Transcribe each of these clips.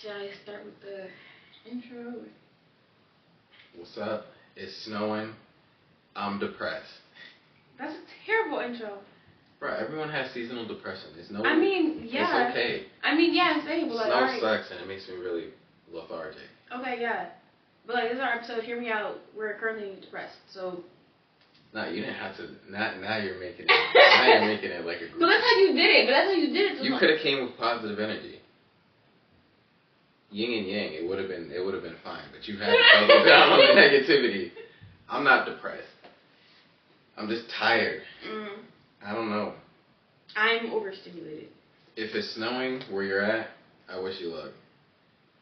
Should I start with the intro? What's up? It's snowing. I'm depressed. That's a terrible intro. Bro, everyone has seasonal depression. It's no. I mean, yeah. It's okay. I mean, yeah, I'm saying, but like, Snow alright. sucks and it makes me really lethargic. Okay, yeah. But like, this is our episode. Hear me out. We're currently depressed, so. Nah, you didn't have to. Now you're making it. Now you're making it like a group. But that's how you did it. So you could have came with positive energy. Yin and yang. It would have been fine. But you had to double down on the negativity. I'm not depressed. I'm just tired. I don't know. I'm overstimulated. If it's snowing where you're at, I wish you luck.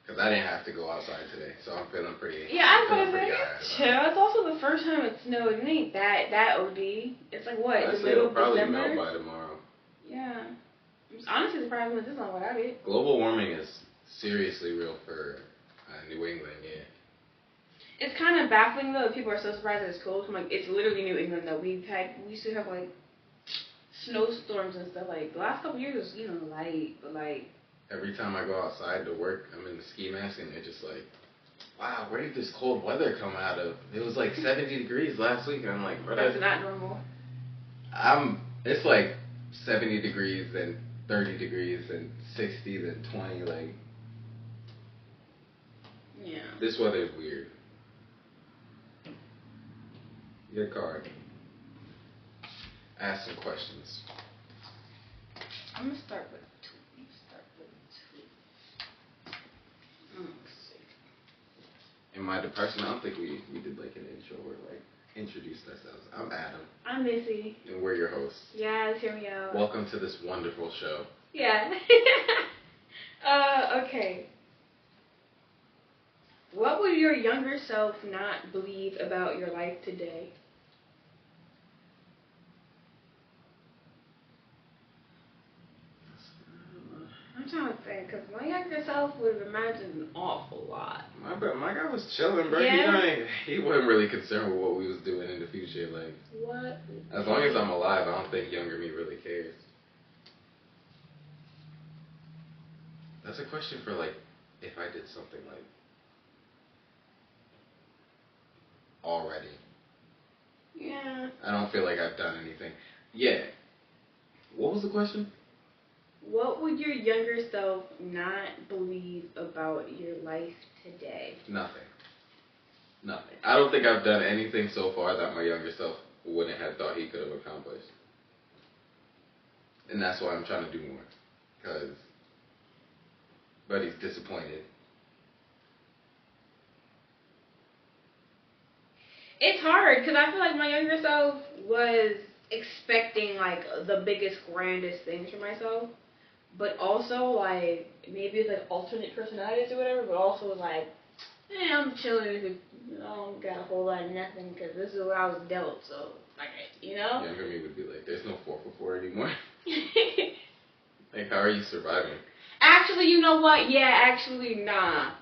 Because I didn't have to go outside today, so I'm feeling pretty. Yeah, I'm feeling pretty chill. It's also the first time it snowed. It ain't that OD. It's like what? I the say middle it'll of probably December? melt by tomorrow. Yeah. I'm honestly surprised when this long without it. Global warming is seriously real for New England, yeah. It's kind of baffling though that people are so surprised that it's cold. I'm like, it's literally New England though. We used to have like snowstorms and stuff. Like the last couple years was light, but like. Every time I go outside to work, I'm in the ski mask and they're just like, wow, where did this cold weather come out of? It was like 70 degrees last week, and I'm like, bro, that's not normal. It's like 70 degrees, then 30 degrees, then 60, then 20, like. Yeah. This weather is weird. Your card. Ask some questions. I'm gonna start with two. In my depression, I don't think we did like an intro or like introduced ourselves. I'm Adam. I'm Missy. And we're your hosts. Yeah, hear me out. Welcome to this wonderful show. Yeah. Okay. What would your younger self not believe about your life today? I'm trying to think, because my younger self would have imagined an awful lot. My guy was chilling, bro. Yeah. He wasn't really concerned with what we was doing in the future. Like, what? As long as I'm alive, I don't think younger me really cares. That's a question for like, if I did something like already. Yeah. I don't feel like I've done anything. Yeah. What was the question? What would your younger self not believe about your life today? Nothing. I don't think I've done anything so far that my younger self wouldn't have thought he could have accomplished. And that's why I'm trying to do more. But he's disappointed. It's hard, because I feel like my younger self was expecting, like, the biggest, grandest things for myself. But also, like, maybe it's, like, alternate personalities or whatever, but also, like, I'm chilling. I don't got a whole lot of nothing, because this is what I was dealt, so, like, Younger me would be like, there's no 4 for 4 anymore. Like, how are you surviving? Actually, you know what? Yeah, actually, nah.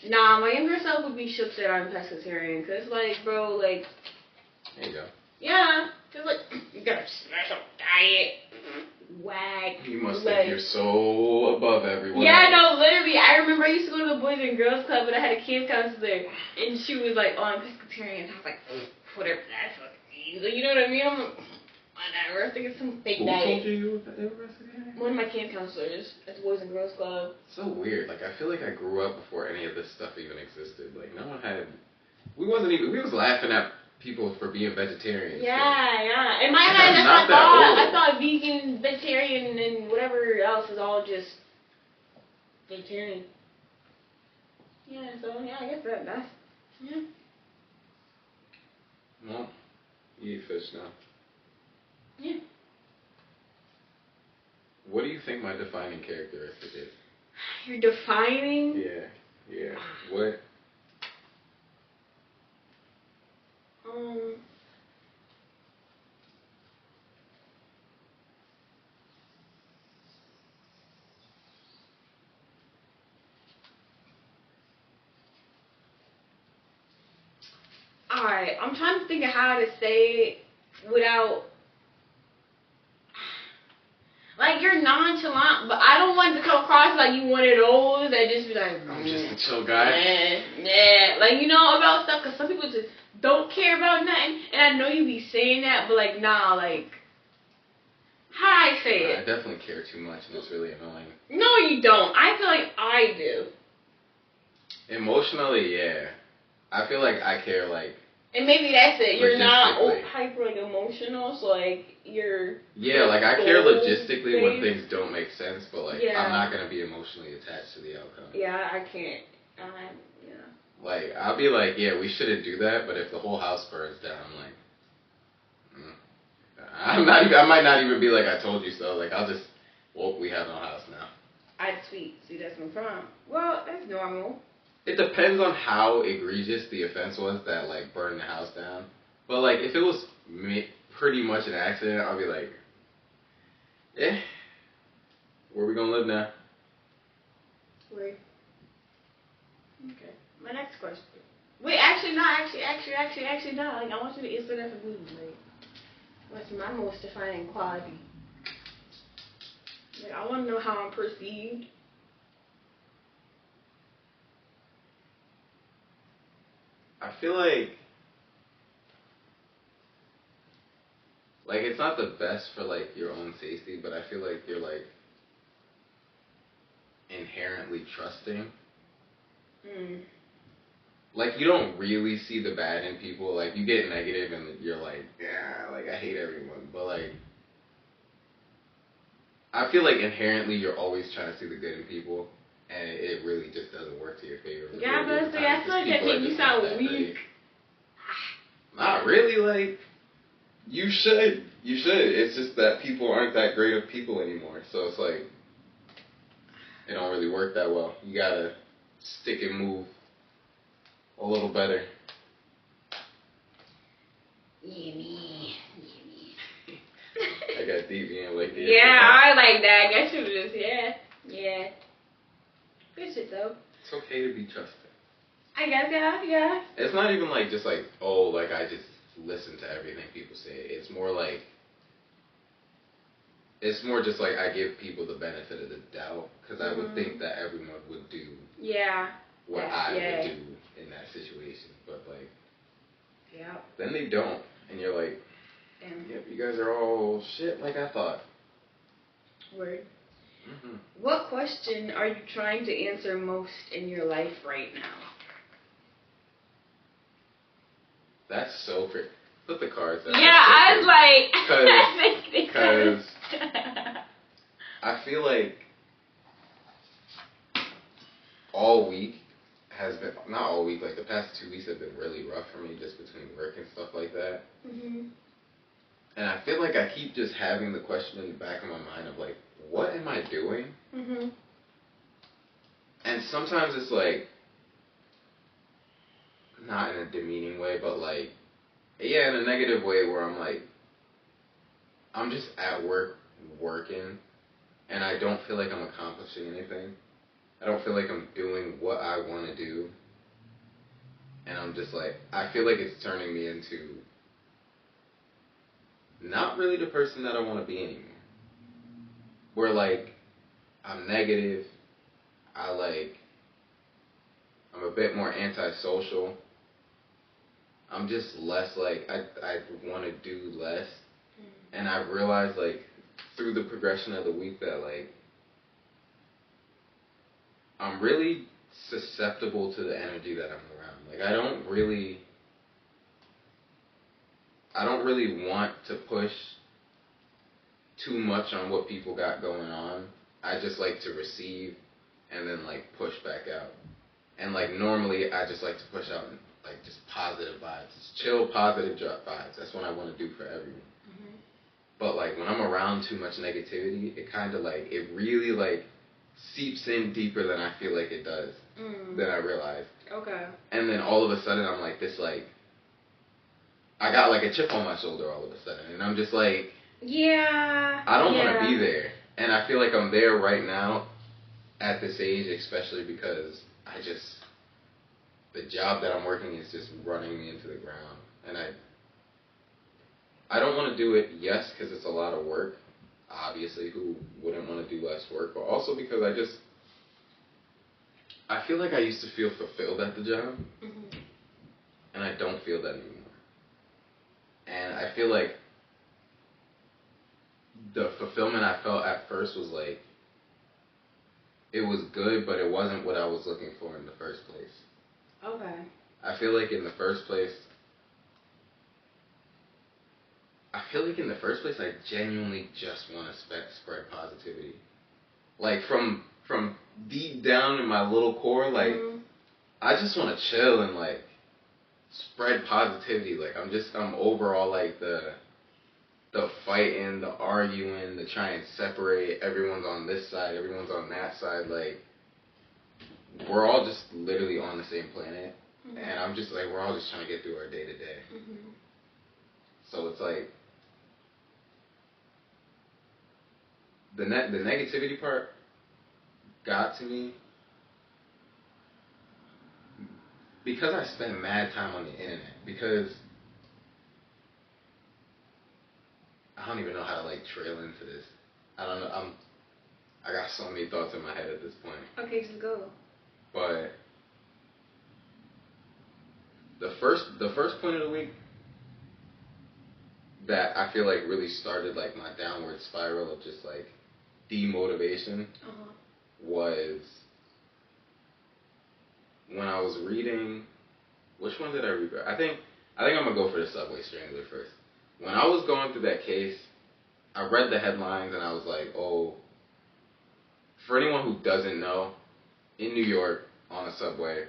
Nah, my younger self would be shook that I'm pescatarian, because, like, bro, like... There you go. Yeah, because, like, you got a special diet. Whack. You must think you're so above everyone. Yeah, no, literally. I remember I used to go to the Boys and Girls Club, and I had a camp counselor, and she was like, oh, I'm pescatarian. And I was like, whatever that fucking means. You know what I mean? I'm like, whatever. I think it's some fake diet. Who told you that they were pescatarian? One of my camp counselors at the Boys and Girls Club. So weird. Like, I feel like I grew up before any of this stuff even existed. Like, no one had... We was laughing at people for being vegetarians. Yeah. In my head, I thought vegan, vegetarian, and whatever else is all just vegetarian. Yeah, so yeah, I guess that's yeah. Well, you eat fish now. Yeah. What do you think my defining characteristic is? You're defining? Yeah. What? Alright, I'm trying to think of how to say it without... Like, you're nonchalant, but I don't want it to come across like you one of those that just be like, I'm just a chill guy. Nah, like, you know, about stuff, because some people just don't care about nothing, and I know you be saying that, but, like, nah, like, how I say it? I definitely care too much, and it's really annoying. No, you don't. I feel like I do. Emotionally, yeah. I feel like I care, like... And maybe that's it. You're not logistically. hyper, like, emotional, so, like, you're... Yeah, like, I care logistically when based. things don't make sense, but, like, Yeah. I'm not going to be emotionally attached to the outcome. Yeah, I can't. Yeah. Like, I'll be like, yeah, we shouldn't do that, but if the whole house burns down, I'm like... I might not even be like, I told you so. Like, I'll just... Well, we have no house now. I'd tweet. See, that's no problem. Well, that's normal. It depends on how egregious the offense was that, like, burned the house down. But, like, if it was pretty much an accident, I'll be like, where are we gonna live now? Wait. Okay. My next question. Wait, actually, no. Like, I want you to answer that for me. Like, what's my most defining quality? Like, I want to know how I'm perceived. I feel like it's not the best for, like, your own safety, but I feel like you're, like, inherently trusting. Like, you don't really see the bad in people. Like, you get negative and you're like, yeah, like, I hate everyone. But, like, I feel like inherently you're always trying to see the good in people, and it really just doesn't work to your favor. Yeah, but see, I feel like that makes you sound weak. Not really, like, you should. It's just that people aren't that great of people anymore. So it's like, it don't really work that well. You gotta stick and move a little better. Yeah, me. I got deep in like that. Yeah, I like that. I guess you just, yeah. Good shit, though. It's okay to be trusted. I guess, yeah. It's not even like just like, oh, like I just listen to everything people say. It's more just like I give people the benefit of the doubt, because I would think that everyone would do what I would do in that situation. But like, then they don't. And you're like, yep, you guys are all shit like I thought. Word. What question are you trying to answer most in your life right now? That's so pretty. Put the cards out. Yeah, I was like... Because I feel like all week has been... Not all week, like the past 2 weeks have been really rough for me, just between work and stuff like that. And I feel like I keep just having the question in the back of my mind of like, what am I doing? And sometimes it's like, not in a demeaning way, but like, yeah, in a negative way where I'm like, I'm just at work working, and I don't feel like I'm accomplishing anything. I don't feel like I'm doing what I want to do. And I'm just like, I feel like it's turning me into not really the person that I want to be anymore. Where like, I'm negative, I'm a bit more antisocial. I'm just less like, I want to do less. And I've realized like, through the progression of the week that like, I'm really susceptible to the energy that I'm around. Like, I don't really want to push too much on what people got going on. I just like to receive and then like push back out. And like normally I just like to push out like just positive vibes. Just chill, positive vibes. That's what I want to do for everyone. But like when I'm around too much negativity, it kind of like, it really like seeps in deeper than I feel like it does. Than I realize. Okay. And then all of a sudden I'm like this like, I got like a chip on my shoulder all of a sudden. And I'm just like, I don't want to be there. And I feel like I'm there right now at this age, especially because the job that I'm working is just running me into the ground. And I don't want to do it, yes, because it's a lot of work. Obviously, who wouldn't want to do less work? But also because I feel like I used to feel fulfilled at the job, Mhm. and I don't feel that anymore. And I feel like the fulfillment I felt at first was like, it was good, but it wasn't what I was looking for in the first place. Okay. I feel like in the first place, I genuinely just want to spread positivity. Like from deep down in my little core, like Mhm. I just want to chill and like spread positivity. Like I'm over all like the fighting, the arguing, the trying to separate. Everyone's on this side, everyone's on that side. Like we're all just literally on the same planet, Mhm. and I'm just like we're all just trying to get through our day to day. So it's like the negativity part got to me because I spend mad time on the internet. Because I don't even know how to like trail into this. I don't know. I got so many thoughts in my head at this point. Okay, just go. But the first point of the week that I feel like really started like my downward spiral of just like demotivation was when I was reading. Which one did I read? I think I'm gonna go for the Subway Strangler first. When I was going through that case, I read the headlines and I was like, oh. For anyone who doesn't know, in New York on a subway,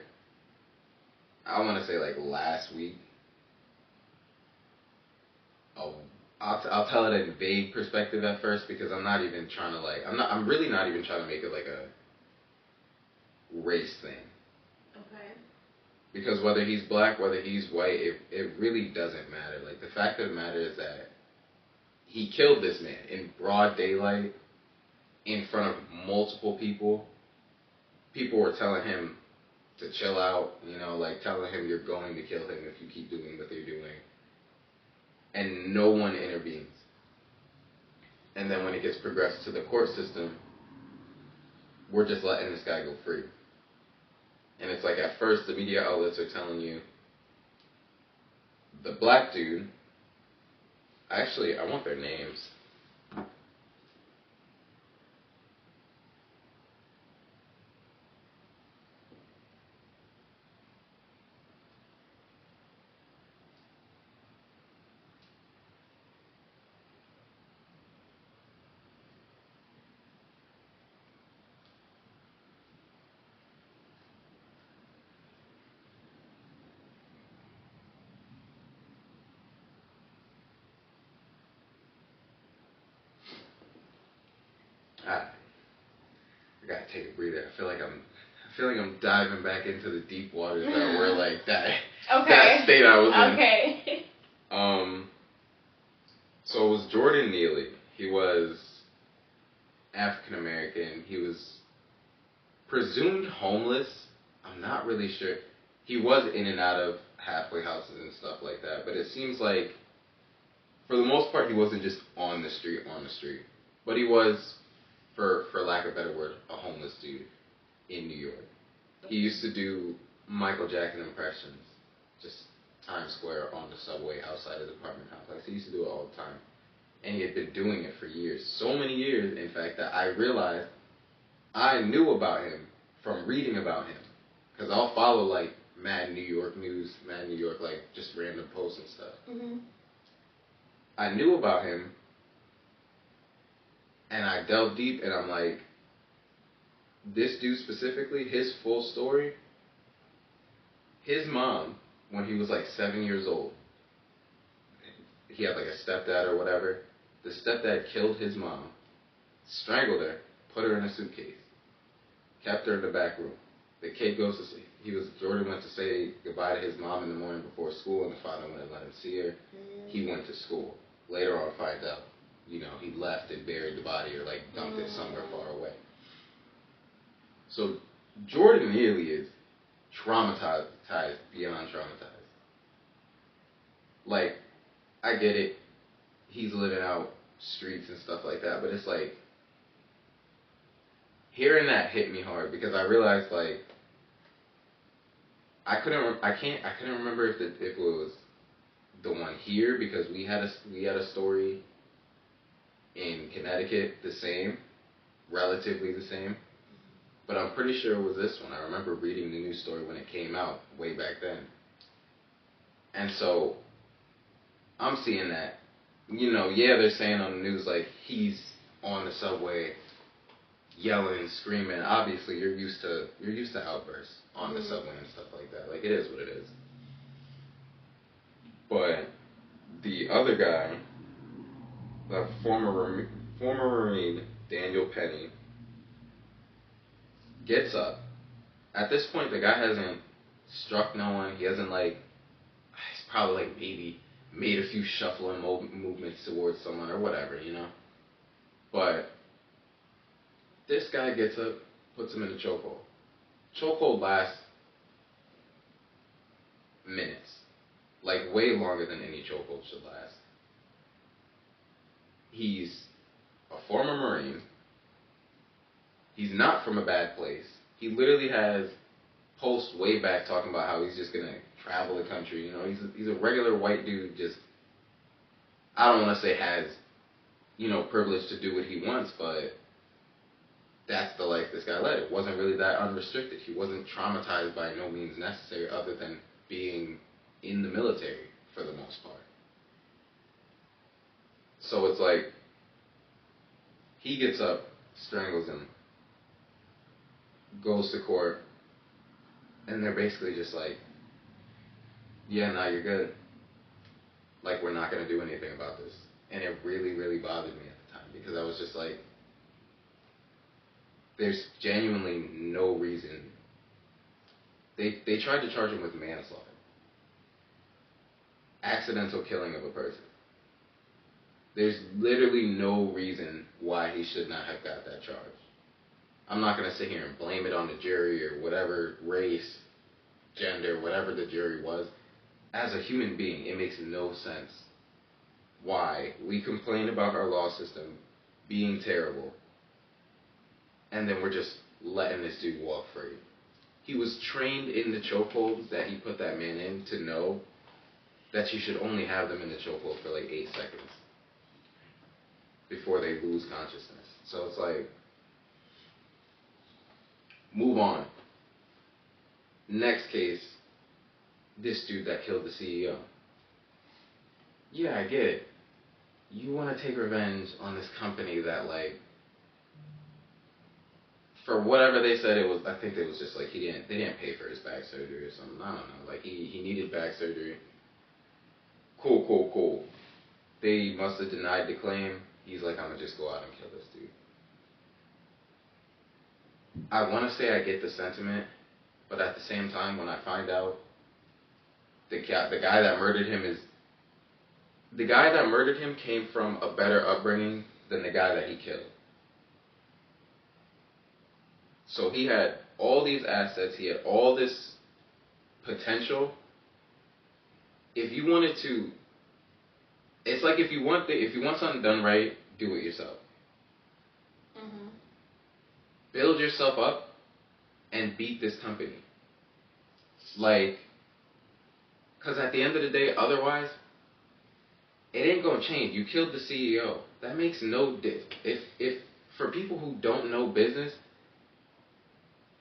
I want to say like last week. I'll tell it in vague perspective at first because I'm not even trying to like I'm really not even trying to make it like a race thing. Okay. Because whether he's black, whether he's white, it really doesn't matter. Like the fact of the matter is that he killed this man in broad daylight in front of multiple people. People were telling him to chill out, you know, like telling him you're going to kill him if you keep doing what you're doing. And no one intervenes. And then when it gets progressed to the court system, we're just letting this guy go free. And it's like at first the media outlets are telling you the black dude, actually I want their names. I gotta take a breather. I feel like I'm diving back into the deep waters that were like that. Okay. That state I was in. Okay. So it was Jordan Neely. He was African American. He was presumed homeless. I'm not really sure. He was in and out of halfway houses and stuff like that. But it seems like, for the most part, he wasn't just on the street. But he was, for lack of a better word, a homeless dude in New York. He used to do Michael Jackson impressions, just Times Square on the subway outside his apartment complex. He used to do it all the time. And he had been doing it for years. So many years, in fact, that I realized I knew about him from reading about him. Because I'll follow, like, Mad New York News, Mad New York, like, just random posts and stuff. I knew about him, and I delved deep, and I'm like, this dude specifically, his full story, his mom, when he was, like, 7 years old, he had, like, a stepdad or whatever. The stepdad killed his mom, strangled her, put her in a suitcase, kept her in the back room. The kid goes to sleep. Jordan went to say goodbye to his mom in the morning before school, and the father wouldn't let him see her. He went to school. Later on, finds out, you know, he left and buried the body or like dumped it somewhere far away. So Jordan Neely is traumatized beyond traumatized. Like, I get it. He's living out streets and stuff like that, but it's like, hearing that hit me hard because I realized, like, I couldn't remember if it was the one here because we had a story in Connecticut the same, relatively the same. But I'm pretty sure it was this one. I remember reading the news story when it came out way back then. And so I'm seeing that, yeah, they're saying on the news like he's on the subway yelling, screaming. Obviously, you're used to outbursts on the subway and stuff like that. Like it is what it is. But the other guy, the former Marine Daniel Penny, gets up. At this point, the guy hasn't struck no one. He hasn't he's probably maybe made a few shuffling movements towards someone or whatever, But this guy gets up, puts him in the chokehold. Chokehold lasts minutes, like way longer than any chokehold should last. He's a former Marine. He's not from a bad place. He literally has posts way back talking about how he's just gonna travel the country. He's a regular white dude. Just I don't want to say has privilege to do what he wants, but that's the life this guy led. It wasn't really that unrestricted. He wasn't traumatized by no means necessary other than being in the military for the most part. So it's like he gets up, strangles him, goes to court, and they're basically just like, yeah, nah, you're good. Like, we're not going to do anything about this. And it really, really bothered me at the time because I was just like, there's genuinely no reason. They tried to charge him with manslaughter. Accidental killing of a person. There's literally no reason why he should not have got that charge. I'm not going to sit here and blame it on the jury or whatever race, gender, whatever the jury was. As a human being, it makes no sense why we complain about our law system being terrible and then we're just letting this dude walk free. He was trained in the chokeholds that he put that man in to know that you should only have them in the chokehold for like 8 seconds before they lose consciousness. So it's like, move on. Next case, this dude that killed the CEO. Yeah, I get it. You want to take revenge on this company that, for whatever they said it was, I think it was just they didn't pay for his back surgery or something. I don't know. He needed back surgery. Cool. They must have denied the claim. He's like, I'm going to just go out and kill this dude. I want to say I get the sentiment, but at the same time, when I find out the guy that murdered him came from a better upbringing than the guy that he killed. So he had all these assets, he had all this potential. If you wanted to, it's like if you want something done right, do it yourself. Mm-hmm. Build yourself up and beat this company. Because at the end of the day, otherwise, it ain't gonna change. You killed the CEO. That makes no difference. If for people who don't know business,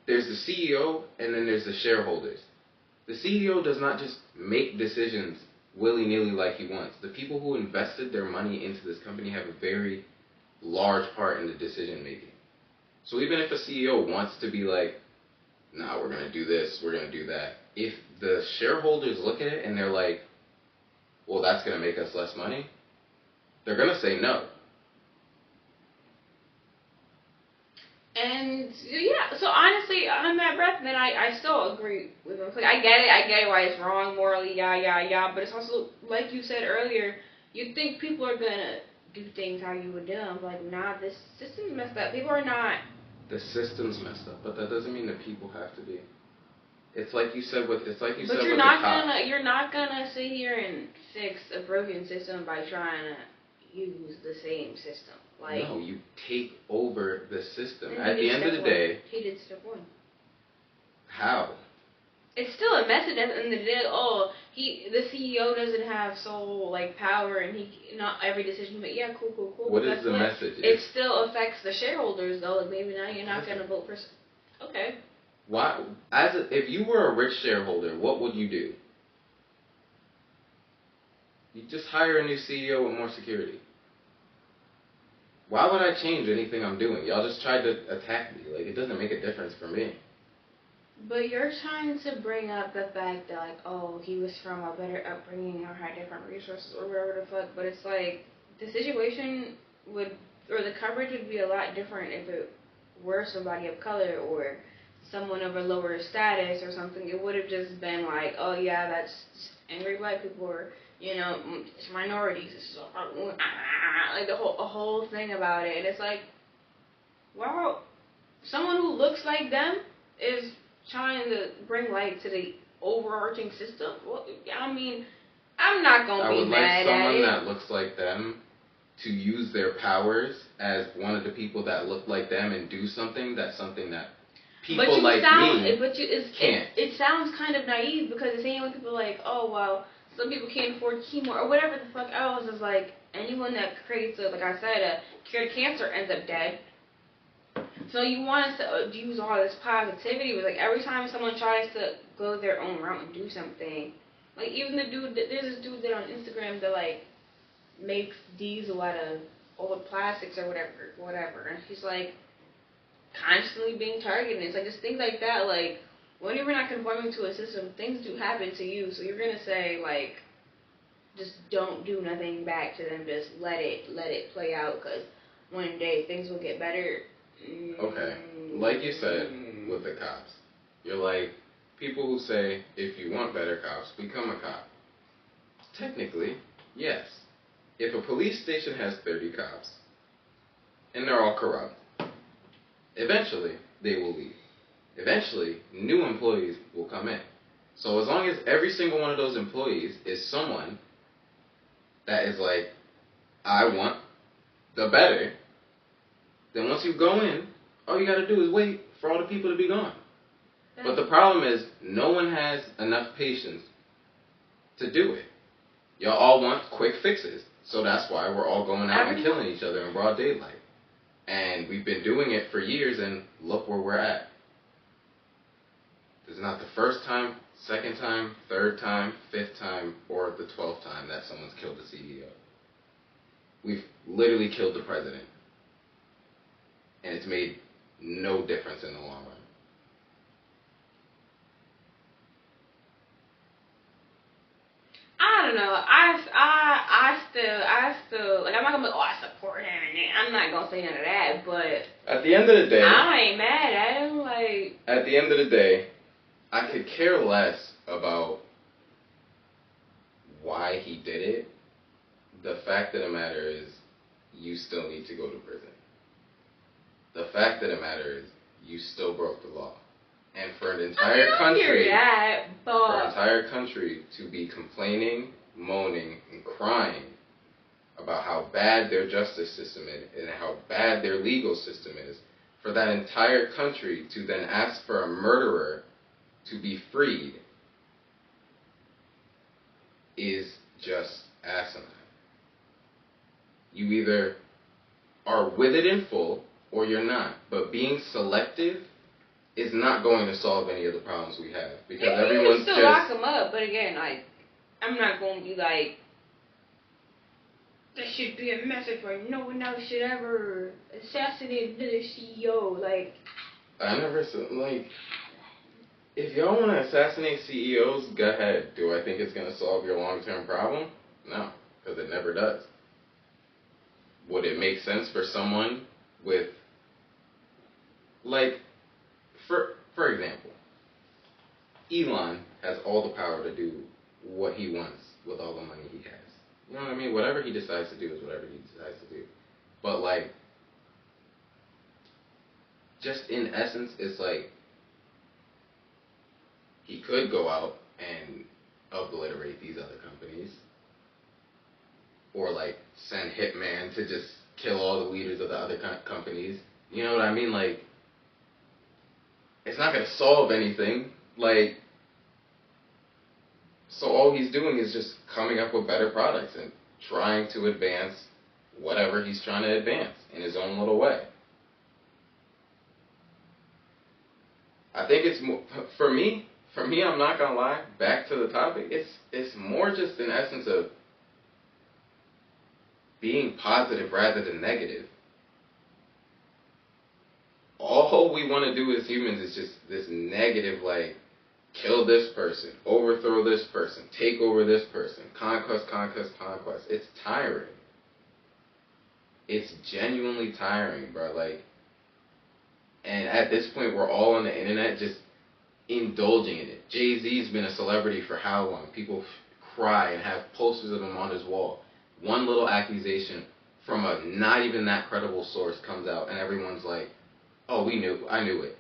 there's the CEO and then there's the shareholders. The CEO does not just make decisions willy-nilly like he wants. The people who invested their money into this company have a very large part in the decision making. So even if a CEO wants to be like, nah, we're gonna do this, we're gonna do that. If the shareholders look at it and they're like, well, that's gonna make us less money, they're gonna say no. And yeah, so honestly, on that breath, then I still agree with him. I get it why it's wrong morally, yeah, but it's also, like you said earlier, you think people are gonna do things how you would do them. Like, nah, this system's messed up. People are not. The system's messed up, but that doesn't mean that people have to be. It's like you said with the cop. But you're not gonna sit here and fix a broken system by trying to use the same system. No, you take over the system. At the end of the day, he did step one. How? It's still a a message at the end of the day. Oh, the CEO doesn't have sole like power, and not every decision. But yeah, cool. What is the message? It still affects the shareholders though. Like maybe now you're not gonna vote for. Okay. Why? If you were a rich shareholder, what would you do? You just hire a new CEO with more security. Why would I change anything I'm doing? Y'all just tried to attack me. Like, it doesn't make a difference for me. But you're trying to bring up the fact that, like, oh, he was from a better upbringing or had different resources or whatever the fuck. But it's like, the situation or the coverage would be a lot different if it were somebody of color or someone of a lower status or something. It would have just been like, oh, yeah, that's angry black people or, it's minorities. It's like a whole thing about it. And it's like, wow, someone who looks like them is trying to bring light to the overarching system. Well, I mean, I'm not gonna be mad at it. I would like someone that looks like them to use their powers as one of the people that look like them and do something that people like me can't. It sounds kind of naive because it's saying when people are like, oh well, some people can't afford chemo or whatever the fuck else. Is like anyone that creates like I said, a cured cancer ends up dead. So you want us to use all this positivity, but like every time someone tries to go their own route and do something, like even there's this dude that on Instagram that like makes diesel out of old plastics or whatever, and he's like constantly being targeted. It's like just things like that. Like when you're not conforming to a system, things do happen to you. So you're gonna say like, just don't do nothing back to them. Just let it play out, because one day things will get better. Okay, like you said with the cops, you're like, people who say, if you want better cops, become a cop. Technically, yes. If a police station has 30 cops, and they're all corrupt, eventually they will leave. Eventually, new employees will come in. So as long as every single one of those employees is someone that is like, I want the better, then once you go in, all you gotta do is wait for all the people to be gone. But the problem is, no one has enough patience to do it. Y'all all want quick fixes. So that's why we're all going out and killing each other in broad daylight. And we've been doing it for years, and look where we're at. This is not the first time, second time, third time, fifth time, or the 12th time that someone's killed the CEO. We've literally killed the president. And it's made no difference in the long run. I don't know. I still like. I'm not gonna be like, oh, I support him. I'm not gonna say none of that. But at the end of the day, I ain't mad at him. Like at the end of the day, I could care less about why he did it. The fact of the matter is, you still need to go to prison. The fact of the matter is, you still broke the law. And for an entire country to be complaining, moaning, and crying about how bad their justice system is and how bad their legal system is, for that entire country to then ask for a murderer to be freed is just asinine. You either are with it in full or you're not. But being selective is not going to solve any of the problems we have, because everyone's still lock them up. But again, like, I'm not going to be like, there should be a message where no one else should ever assassinate another CEO. Like, I never said, like, if y'all want to assassinate CEOs, go ahead. Do I think it's going to solve your long-term problem? No, because it never does. Would it make sense for someone with, like, for example, Elon has all the power to do what he wants with all the money he has. You know what I mean? Whatever he decides to do is whatever he decides to do. But, like, just in essence, it's like, he could go out and obliterate these other companies. Or, like, send Hitman to just kill all the leaders of the other companies. You know what I mean? Like, it's not going to solve anything. Like, So all he's doing is just coming up with better products and trying to advance whatever he's trying to advance in his own little way. I think it's more, for me, I'm not gonna lie, back to the topic, it's more just an essence of being positive rather than negative. All we want to do as humans is just this negative, like, kill this person, overthrow this person, take over this person, conquest, conquest, conquest. It's tiring. It's genuinely tiring, bro. Like, and at this point, we're all on the internet just indulging in it. Jay-Z's been a celebrity for how long? People cry and have posters of him on his wall. One little accusation from a not even that credible source comes out, and everyone's like, oh, I knew it.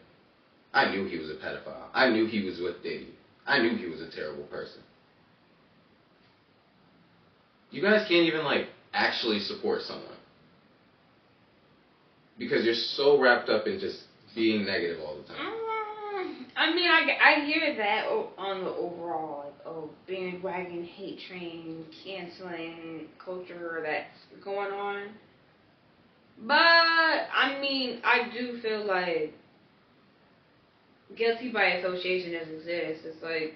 I knew he was a pedophile. I knew he was with Diddy. I knew he was a terrible person. You guys can't even, like, actually support someone. Because you're so wrapped up in just being negative all the time. I mean, I hear that on the overall, like, bandwagon hate train, canceling culture that's going on. But, I mean, I do feel like guilty by association doesn't exist. It's like,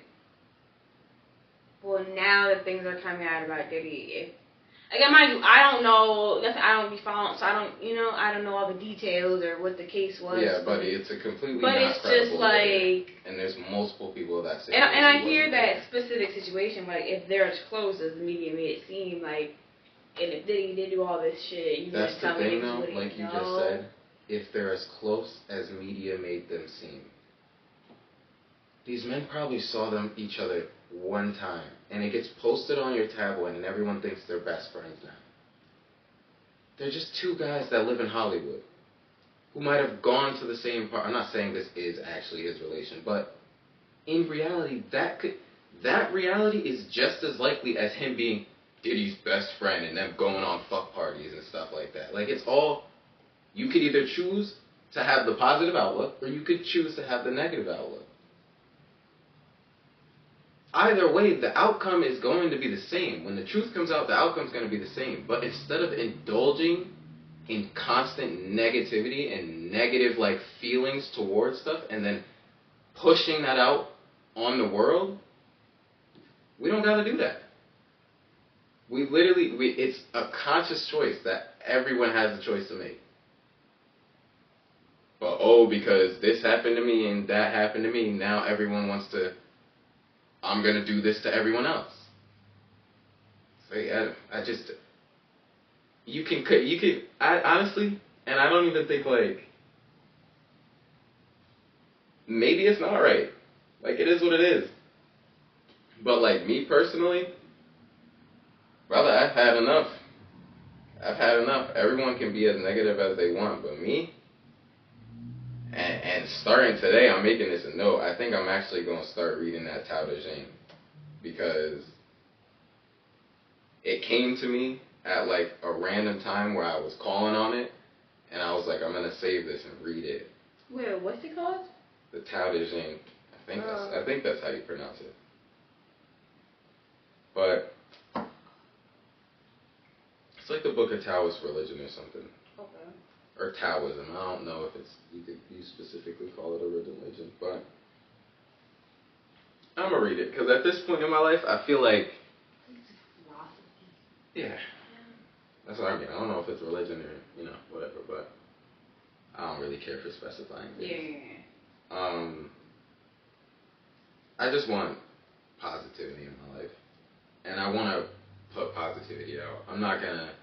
well, now that things are coming out about Diddy, again, mind you, I don't know, I don't be following, so I don't know all the details or what the case was. Yeah, buddy, it's a completely but not it's credible just like, debate. And there's multiple people that say. And I hear that specific situation, like, if they're as close as the media made it seem, like, and if Diddy did do all this shit, you that's just the tell thing, me though, what like you know. just said, if they're as close as media made them seem. These men probably saw each other one time, and it gets posted on your tabloid, and everyone thinks they're best friends now. They're just two guys that live in Hollywood, who might have gone to the same part. I'm not saying this is actually his relation, but in reality, that reality is just as likely as him being Diddy's best friend and them going on fuck parties and stuff like that. Like, it's all, you could either choose to have the positive outlook, or you could choose to have the negative outlook. Either way, the outcome is going to be the same. When the truth comes out, the outcome's going to be the same. But instead of indulging in constant negativity and negative, like, feelings towards stuff and then pushing that out on the world, we don't got to do that. It's a conscious choice that everyone has the choice to make. But, because this happened to me and that happened to me, now everyone wants to, I'm going to do this to everyone else. So, I honestly, and I don't even think, like, maybe it's not right. Like, it is what it is. But, like, me personally, brother, I've had enough. Everyone can be as negative as they want, but me, and starting today, I'm making this a note. I think I'm actually going to start reading that Tao Te Ching, because it came to me at, like, a random time where I was calling on it, and I was like, I'm going to save this and read it. Wait, what's it called? The Tao Te Ching. I think that's how you pronounce it. But it's like the Book of Taoist religion or something. Okay. Or Taoism. I don't know if you specifically call it a religion, but I'm gonna read it, because at this point in my life, I feel like, yeah, that's what I mean. I don't know if it's religion or whatever, but I don't really care for specifying things. Yeah. I just want positivity in my life, and I want to put positivity out. I'm not gonna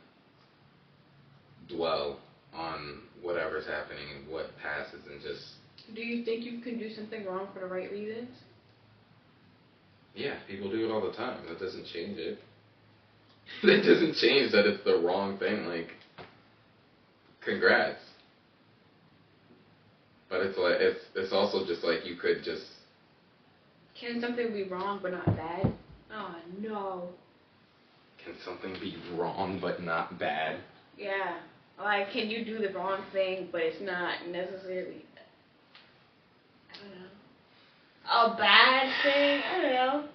dwell on whatever's happening and what passes and just. Do you think you can do something wrong for the right reasons? Yeah, people do it all the time. That doesn't change it. That doesn't change that it's the wrong thing. Like, congrats. But it's like it's also just like you could just. Can something be wrong but not bad? Oh no. Can something be wrong but not bad? Yeah. Like, can you do the wrong thing but it's not necessarily, I don't know, a bad thing? I don't know.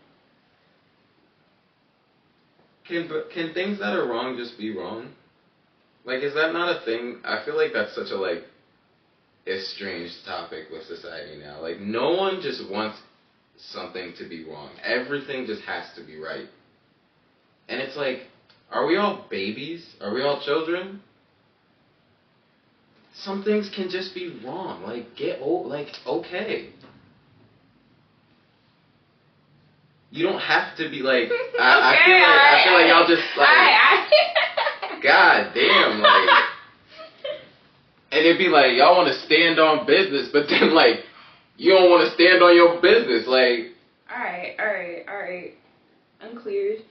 can things that are wrong just be wrong? Like, is that not a thing? I feel like that's such a like estranged topic with society now. Like, no one just wants something to be wrong. Everything just has to be right. And it's like, are we all babies? Are we all children? Some things can just be wrong. Like, get old. Like, okay. You don't have to be like. I feel like y'all just like. God damn, like. And it'd be like, y'all want to stand on business, but then like, you don't want to stand on your business, like. Alright. I'm cleared.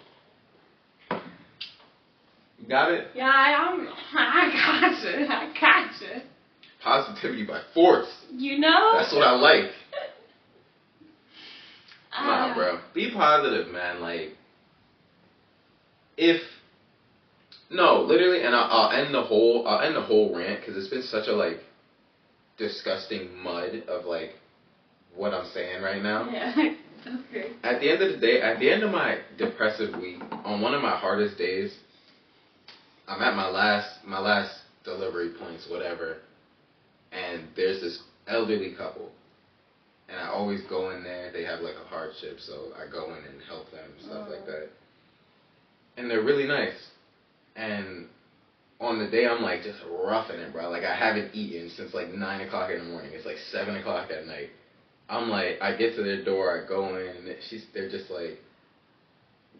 You got it? Yeah, I gotcha. Positivity by force. You know? That's what I like. Nah, bro. Be positive, man. Like, literally, and I'll end the whole rant because it's been such a like disgusting mud of like what I'm saying right now. Yeah. Okay. At the end of the day, at the end of my depressive week, on one of my hardest days, I'm at my last delivery points, whatever, and there's this elderly couple. And I always go in there. They have like a hardship, so I go in and help them and stuff like that. And they're really nice. And on the day, I'm like just roughing it, bro. Like I haven't eaten since like 9 o'clock in the morning. It's like 7 o'clock at night. I'm like, I get to their door, I go in, and they're just like,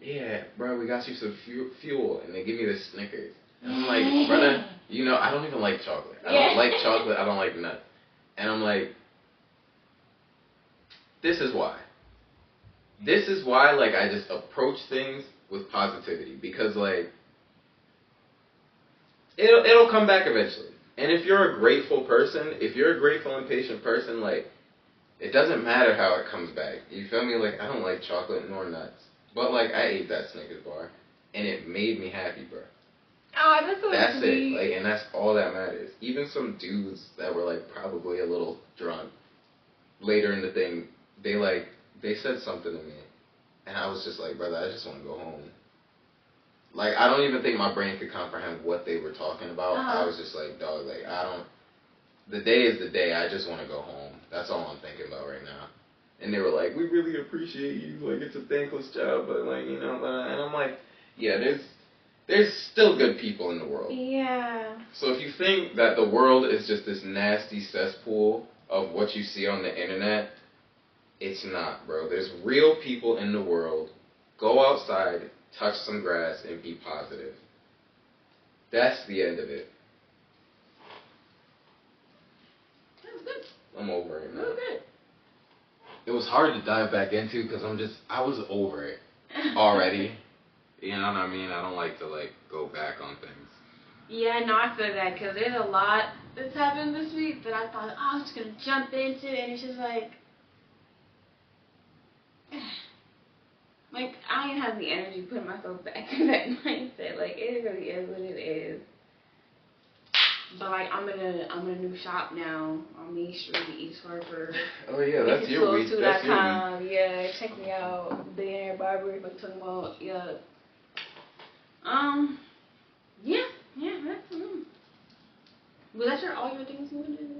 yeah, bro, we got you some fuel. And they give me this Snickers. And I'm like, brother, you know, I don't even like chocolate. I don't like chocolate. I don't like nuts. And I'm like, this is why. This is why, like, I just approach things with positivity. Because, like, it'll come back eventually. And if you're a grateful person, if you're a grateful and patient person, like, it doesn't matter how it comes back. You feel me? Like, I don't like chocolate nor nuts. But, like, I ate that Snickers bar. And it made me happy, bro. Oh, that's so That's sweet. it. Like, and that's all that matters. Even some dudes that were, like, probably a little drunk later in the thing, they said something to me. And I was just like, brother, I just want to go home. Like, I don't even think my brain could comprehend what they were talking about. I was just like, dog, like, the day is the day. I just want to go home. That's all I'm thinking about right now. And they were like, we really appreciate you. Like, it's a thankless job, but, like, you know, and I'm like, yeah, there's still good people in the world. Yeah. So if you think that the world is just this nasty cesspool of what you see on the internet, it's not, bro. There's real people in the world. Go outside, touch some grass, and be positive. That's the end of it. That was good. I'm over it now. That was good. It was hard to dive back into because I was over it already. You know what I mean? I don't like to, like, go back on things. Yeah, no, I feel that because there's a lot that's happened this week that I thought, I was just going to jump into, and it's just like, I don't have the energy putting myself back in that mindset. Like, it really is what it is. But, like, I'm in a new shop now on Main Street, East Hartford. Oh, yeah, that's your week. That's your week. Yeah, check me out. Billionaire Barber, if I'm talking about, yeah. That's Was that all your things you wanted to do?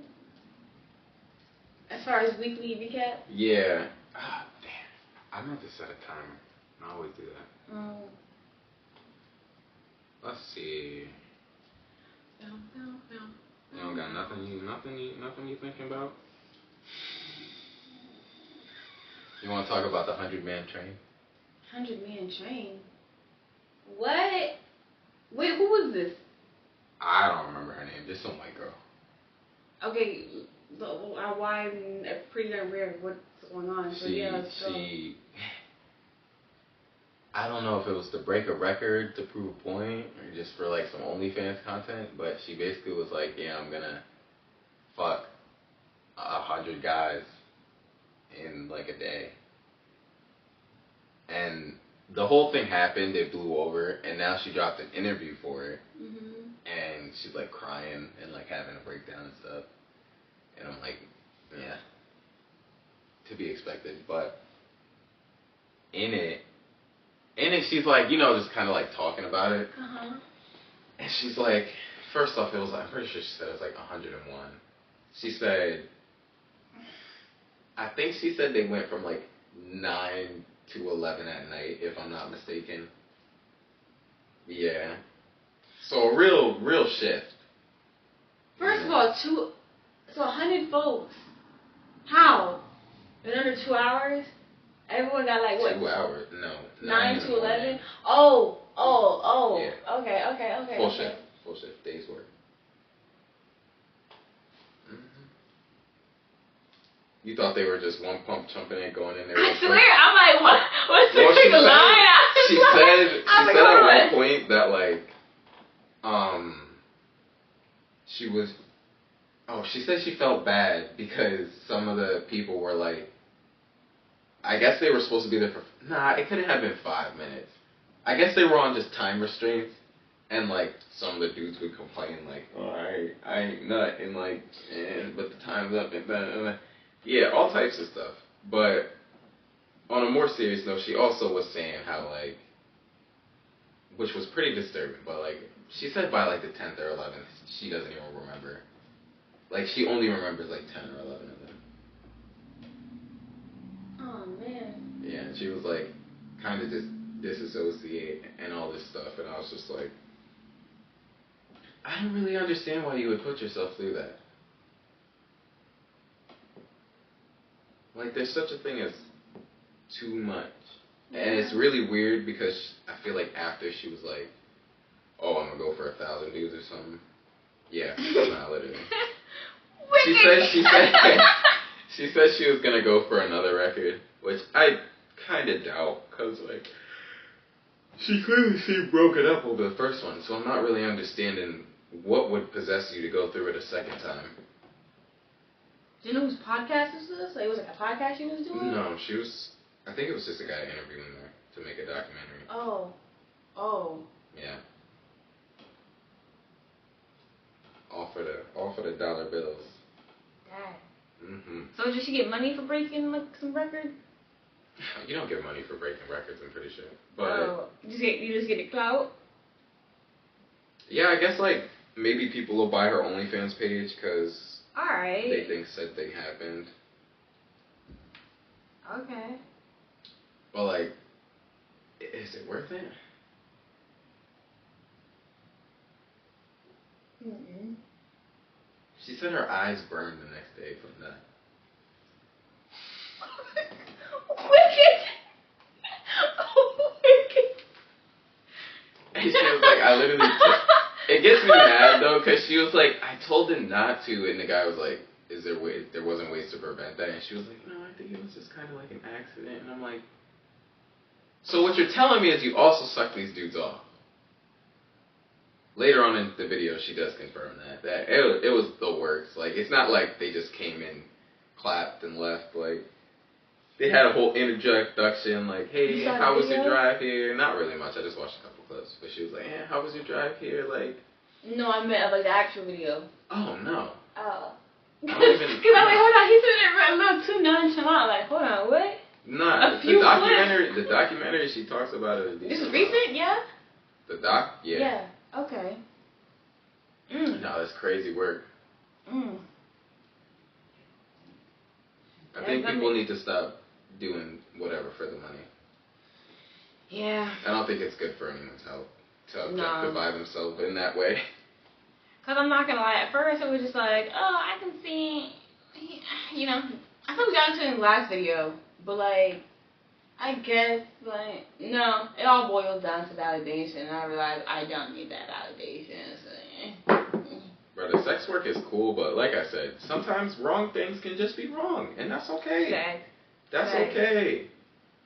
As far as weekly recap? Yeah. Ah, damn. I meant to set a timer. I always do that. Let's see. You don't got nothing you thinking about? You want to talk about the 100-man train? 100-man train? What? Wait, who was this? I don't remember her name. Just some white girl. Okay, why I'm pretty unaware of what's going on. She I don't know if it was to break a record to prove a point or just for like some OnlyFans content, but she basically was like, yeah, I'm gonna fuck 100 guys in like a day. And the whole thing happened, it blew over, and now she dropped an interview for it. And she's like crying and like having a breakdown and stuff. And I'm like, yeah, to be expected. But in it, And then she's like, you know, just kind of like talking about it. Uh-huh. And she's like, first off, it was like, I'm pretty sure she said it was like 101. She said, I think she said they went from like 9 to 11 at night, if I'm not mistaken. Yeah. So a real shift. First of all, 100 folks. How? In under 2 hours? Everyone got like what? 2 hours? No. 9 to 11? morning. Oh. Yeah. Okay. Full shift. Days work. Mm-hmm. You thought they were just one pump jumping in, going in there. I swear, I'm like, what? What's the Well, line? She said at one point that like, she said she felt bad because some of the people were like, I guess they were supposed to be there for, it couldn't have been 5 minutes. I guess they were on just time restraints, and like some of the dudes would complain like, oh, I ain't nut, and like, but the time's up, and yeah, all types of stuff. But on a more serious note, she also was saying how like, which was pretty disturbing, but like, she said by like the 10th or 11th, she doesn't even remember. Like, she only remembers like 10 or 11 of them. Oh, man. Yeah, and she was like, kind of just disassociate and all this stuff, and I was just like, I don't really understand why you would put yourself through that. Like, there's such a thing as too much. And it's really weird because I feel like after she was like, oh, I'm gonna go for 1,000 views or something. Yeah, not literally. She said she was gonna go for another record, which I kind of doubt, cause like she clearly seemed broken up over the first one, so I'm not really understanding what would possess you to go through it a second time. Do you know whose podcast this is? Like, it was like a podcast she was doing? No, she was. I think it was just a guy interviewing her to make a documentary. Oh. Yeah. All for the dollar bills. Dang. Mm-hmm. So did she get money for breaking like some record? You don't get money for breaking records, I'm pretty sure. But you just get the clout? Yeah, I guess like maybe people will buy her OnlyFans page because they think said thing happened. Okay. But like, is it worth it? Mm-mm. She said her eyes burned the next day from that. Wicked! Wicked! And she was like, I literally... It gets me mad, though, because she was like, I told him not to, and the guy was like, there wasn't ways to prevent that? And she was like, no, I think it was just kind of like an accident. And I'm like, so what you're telling me is you also suck these dudes off. Later on in the video, she does confirm that it was the works. Like, it's not like they just came in, clapped, and left. Like, they had a whole introduction, like, hey, how was your drive here? Not really much. I just watched a couple clips. But she was like, yeah, how was your drive here? Like, no, I meant like the actual video. Oh, no. Oh. Because I'm like, hold on, he said it a little too nonchalant. Like, hold on, what? Nah, the documentary she talks about it. This is recent, yeah? The doc? Yeah. Yeah, okay. No, that's crazy work. I think people need to stop doing whatever for the money. Yeah. I don't think it's good for anyone's health to objectify themselves in that way. Because I'm not going to lie, at first it was just like, oh, I can see, you know, I thought we got into it in the last video, but like, I guess, like, no, it all boils down to validation, and I realized I don't need that validation, so Brother, sex work is cool, but like I said, sometimes wrong things can just be wrong, and that's okay. Exactly. That's okay.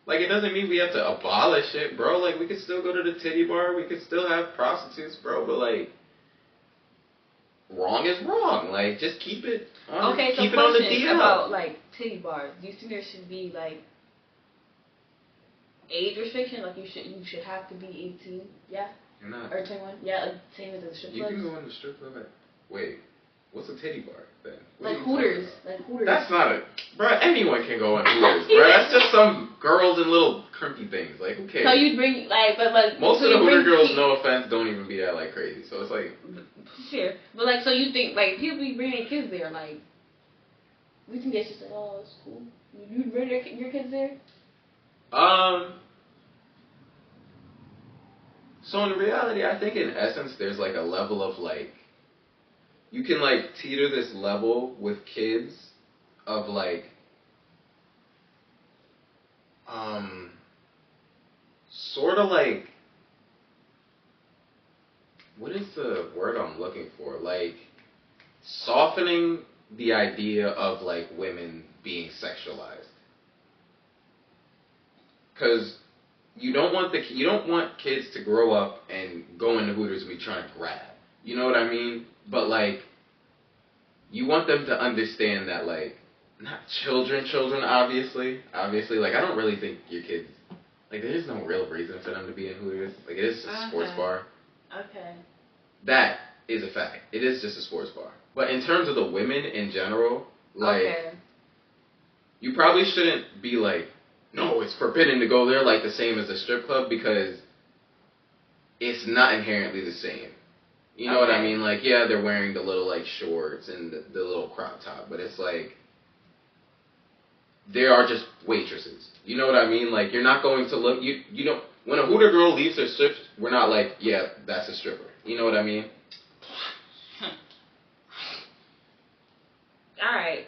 Like, it doesn't mean we have to abolish it, bro. Like, we could still go to the titty bar, we could still have prostitutes, bro, but like, wrong is wrong. Like, just keep it on, keep it on the DL. About, like, titty bars. Do you think there should be, like, age restriction? Like, you should have to be 18? Yeah? You're not. Or 21? Yeah, like, same as the strip club. You can go in the strip club. Wait, What's a titty bar then? Like Hooters. Like Hooters. That's not a... Bruh, anyone can go on Hooters, bruh. That's just some girls in little crimpy things. Like, who cares? So you'd bring, like, but like... Most so of the Hooter girls, kids. no offense, don't even be that, like, crazy. So it's like... Sure. But, like, so you think, like, people be bringing kids there, like... We think that's just like, oh, it's cool. You'd bring your kids there? So in reality, I think in essence, there's, like, a level of, like... You can, like, teeter this level with kids of, like... Sort of like... What is the word I'm looking for? Like, softening the idea of, like, women being sexualized. Because you don't want kids to grow up and go into Hooters and be trying to grab. You know what I mean? But, like, you want them to understand that, like, not children, obviously. Obviously, like, I don't really think your kids... Like, there's no real reason for them to be in Hooters. Like, it is just a sports bar. Okay. That is a fact. It is just a sports bar. But in terms of the women in general, like, you probably shouldn't be like, no, it's forbidden to go there, like the same as a strip club, because it's not inherently the same. You know what I mean? Like, yeah, they're wearing the little, like, shorts and the little crop top, but it's like, they are just waitresses. You know what I mean? Like, you're not going to look, you don't, when a Hooter girl leaves her strips, we're not like, yeah, that's a stripper. You know what I mean? Alright.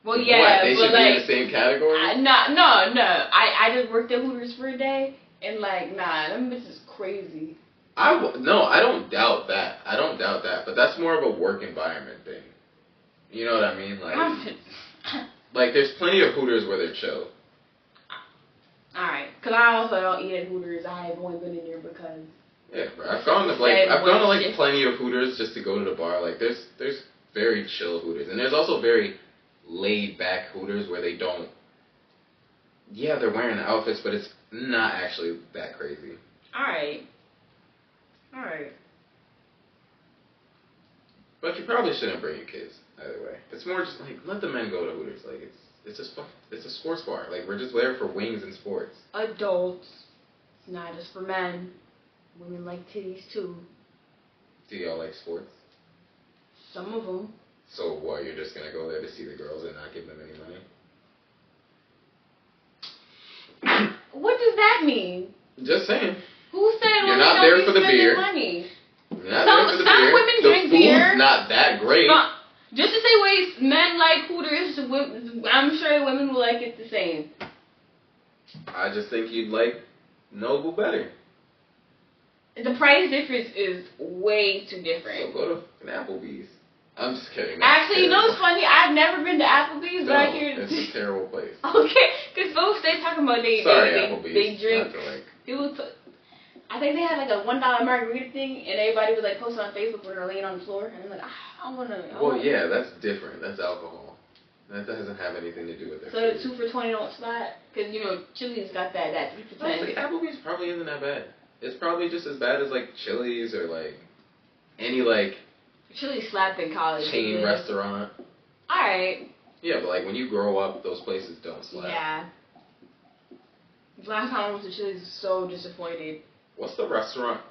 Well, yeah, what, they should like, be in the same category? No. I just worked at Hooters for a day, and, like, nah, them bitches crazy. No, I don't doubt that. But that's more of a work environment thing. You know what I mean? Like there's plenty of Hooters where they're chill. Alright, because I also don't eat at Hooters. I have only been in there because... Yeah, bro. I've gone to plenty of Hooters just to go to the bar. Like, there's very chill Hooters. And there's also very laid-back Hooters where they don't... Yeah, they're wearing the outfits, but it's not actually that crazy. Alright. But you probably shouldn't bring your kids either way. It's more just like, let the men go to Hooters. Like, it's a sports bar. Like, we're just there for wings and sports. Adults. It's not just for men. Women like titties too. Do y'all like sports? Some of them. So what, you're just gonna go there to see the girls and not give them any money? What does that mean? Just saying. Who said you're not there for the beer? Money? You're not there for the beer. Some women drink beer. Food's not that great. Just to say ways men like Hooters, I'm sure women will like it the same. I just think you'd like Nobu better. The price difference is way too different. So go to an Applebee's. I'm just kidding. Actually, you know what's funny? I've never been to Applebee's, but I hear it's a terrible place. Okay, because folks they talking about they drink. I think they had like a $1 margarita thing, and everybody was like posting on Facebook when they're laying on the floor, and I'm like, I wanna. Well, yeah, that's different. That's alcohol. That doesn't have anything to do with it. So the 2 for $20 don't slide, because you know Chili's got that 3 for $10. Honestly, Applebee's probably isn't that bad. It's probably just as bad as like Chili's or like any like Chili's slapped in college chain restaurant. Alright. Yeah, but like when you grow up, those places don't slap. Yeah. Last time I went to Chili's, was so disappointed. What's the restaurant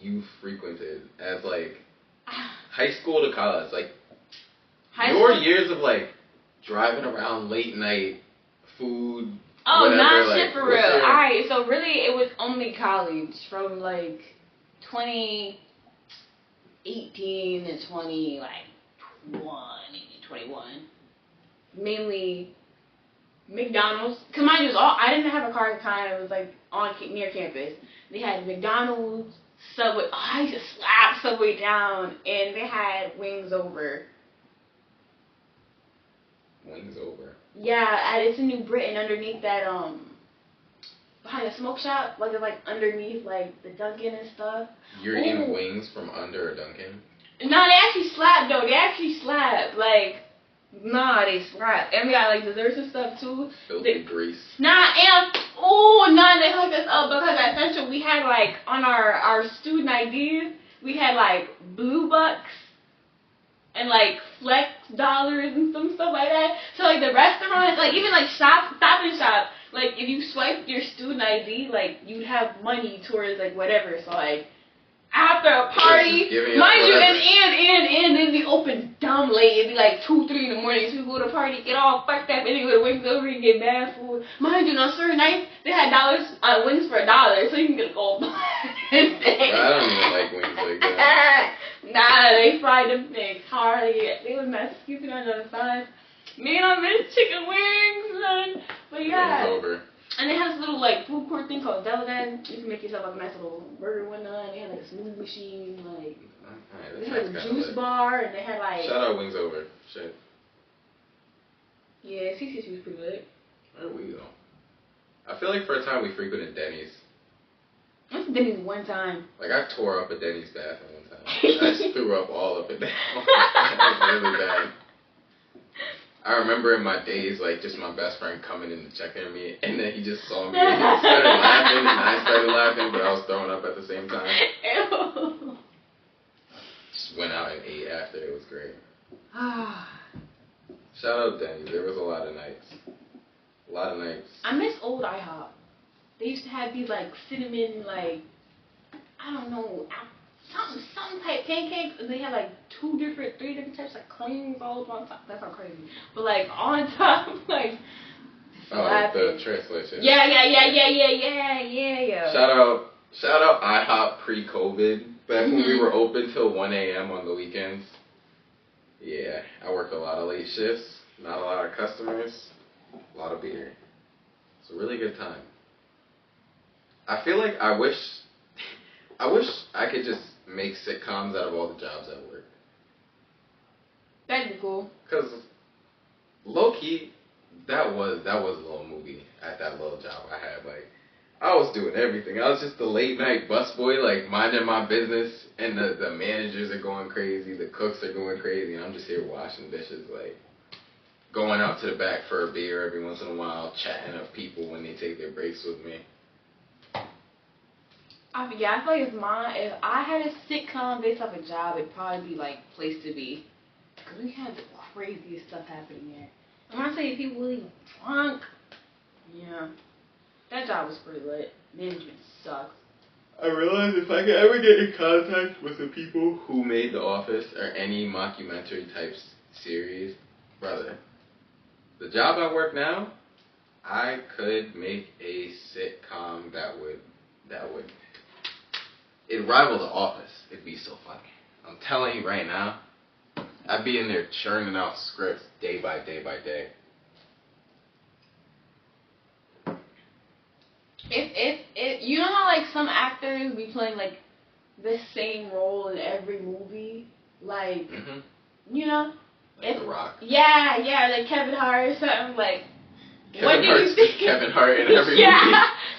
you frequented as like high school to college? Like your years of like driving around late night, food. Oh, whatever, not like, shit for real. Alright, so really it was only college from like 2018 to 2021. Mainly McDonald's. Cause mind you, I didn't have a car at the time. It was like near campus. They had McDonald's, Subway. Oh, I used to slap Subway down, and they had Wings Over. Wings Over. Yeah, it's in New Britain, underneath that behind the smoke shop, like underneath like the Dunkin' and stuff. You're eating wings from under a Dunkin'? No, they actually slap though. They actually slap like. Nah, they slap. And we got like desserts and stuff too. Filthy grease. Nah, and they hooked us up because at Central we had like on our student IDs we had like Blue Bucks. and like flex dollars and some stuff like that. So like the restaurant, like even like Stop and Shop, like if you swipe your student ID, like you'd have money towards like whatever. So like after a party, mind you, and it'd be open dumb late. It'd be like 2, 3 in the morning. So we go to a party, get all fucked up, and then go to Wings Over and get mad food. Mind you, on certain nights they had wings for $1, so you can get a gold. I don't even like wings like that. Nah, they fried them things hard. They was not scooping on the other side. Man, I miss chicken wings, man. But yeah. Wings over. And they have this little like food court thing called Delavan. You can make yourself like a nice little burger one night. They had like a smoothie machine, like they had a juice bar, and they had like. Shout out Wings Over. Shit. Yeah, CCC was pretty lit. There we go. I feel like for a time we frequented Denny's. I went to Denny's one time. Like I tore up a Denny's bathroom one time. I just threw up all up and down. That was really bad. I remember in my days, like, just my best friend coming in to check on me, and then he just saw me, and he started laughing, and I started laughing, but I was throwing up at the same time. Ew. Just went out and ate after. It was great. Shout out Denny's. There was a lot of nights. A lot of nights. I miss old IHOP. They used to have these, like, cinnamon, like, I don't know, some type pancakes, and they had like 3 different types of creams all up on top. That's not crazy, but like on top, like. Oh, the translation. Yeah. Shout out IHOP pre-COVID, back when we were open till 1 a.m. on the weekends. Yeah, I worked a lot of late shifts, not a lot of customers, a lot of beer. It's a really good time. I feel like I wish I could just make sitcoms out of all the jobs at work. That'd be cool. Cause low key, that was a little movie at that little job I had. Like I was doing everything. I was just the late night busboy, like minding my business, and the managers are going crazy, the cooks are going crazy, and I'm just here washing dishes, like going out to the back for a beer every once in a while, chatting up people when they take their breaks with me. I feel like if I had a sitcom based off a job, it'd probably be like Place to Be, because we had the craziest stuff happening there. And when I say people really drunk, yeah, that job was pretty lit. Management sucks. I realized if I could ever get in contact with the people who made The Office or any mockumentary type series, brother, the job I work now, I could make a sitcom that would it'd rival The Office. It'd be so funny. I'm telling you right now, I'd be in there churning out scripts day by day by day. If you know how like some actors be playing like the same role in every movie, like you know, like The Rock. Yeah, like Kevin Hart or something like. Kevin Hart's Kevin Hart in every movie.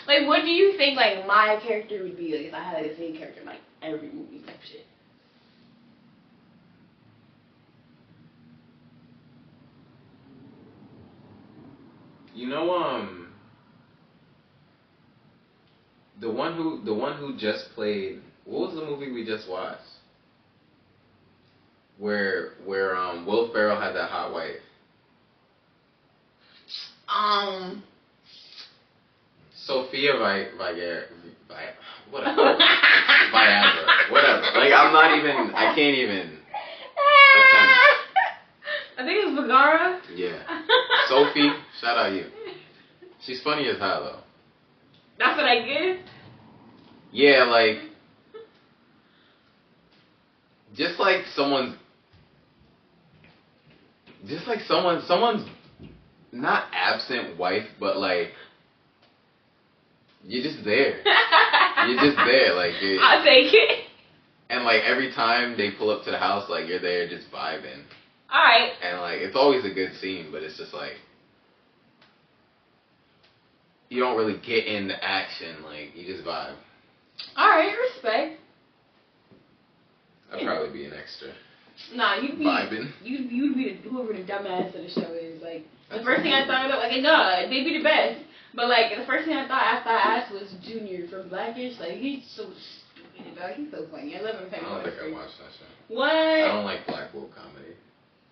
Like, what do you think, like, my character would be, like, if I had, like, the same character in, like, every movie type shit? You know, the one who just played, what was the movie we just watched? Where Will Ferrell had that hot wife. Sophia Viagra, whatever. Viagra, whatever. Like, I can't even attempt. I think it was Bagara. Yeah. Sophie, shout out you. She's funny as hell, though. That's what I get? Yeah, like, just like someone's not absent wife, but like, you're just there. You're just there, like. I'll take it. And like every time they pull up to the house, like you're there just vibing. Alright. And like it's always a good scene, but it's just like you don't really get into action, like you just vibe. Alright, respect. I'd probably be an extra. Nah, you'd be vibing. You'd be whoever the dumbass of the show is. Like the first thing I thought of, like no, they'd be the best. But like the first thing I thought after I asked was Junior from Blackish. Like he's so stupid. Dog, he's so funny. I love him. I don't think I watched that show. What? I don't like black wool comedy.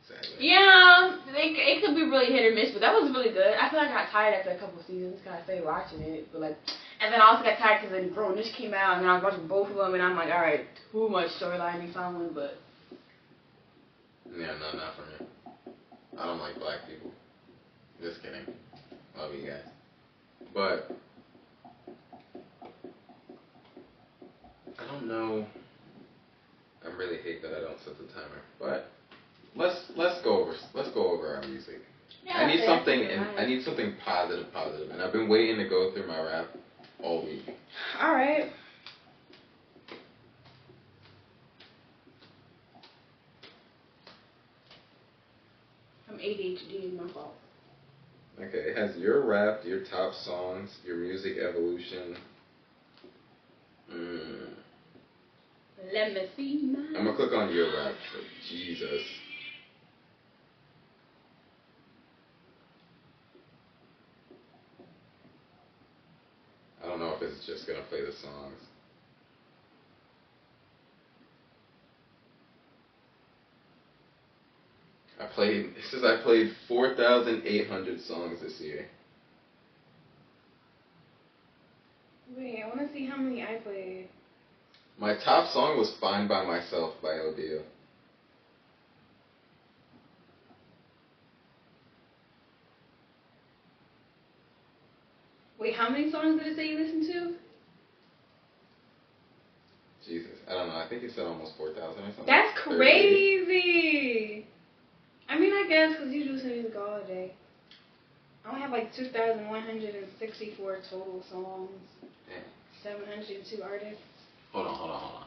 Sadly. Yeah, it could be really hit or miss, but that was really good. I feel like I got tired after a couple seasons because I stayed watching it, but like, and then I also got tired because then Grownish came out, and then I was watching both of them, and I'm like, all right, too much storyline be following, but. Yeah, no, not for me. I don't like black people. Just kidding. Love you guys. But I don't know. I really hate that I don't set the timer. But let's go over our music. Yeah, I need something positive, and I've been waiting to go through my rap all week. All right. I'm ADHD, is my fault. Okay, it has your rap, your top songs, your music evolution. Let me see mine. I'm gonna click on your rap. Jesus. I don't know if it's just gonna play the songs. It says I played 4,800 songs this year. Wait, I want to see how many I played. My top song was Fine by Myself by Odile. Wait, how many songs did it say you listened to? Jesus, I don't know. I think it said almost 4,000 or something. That's crazy. I mean, I guess because you listen to music all day. I only have like 2,164 total songs. Damn. 702 artists. Hold on.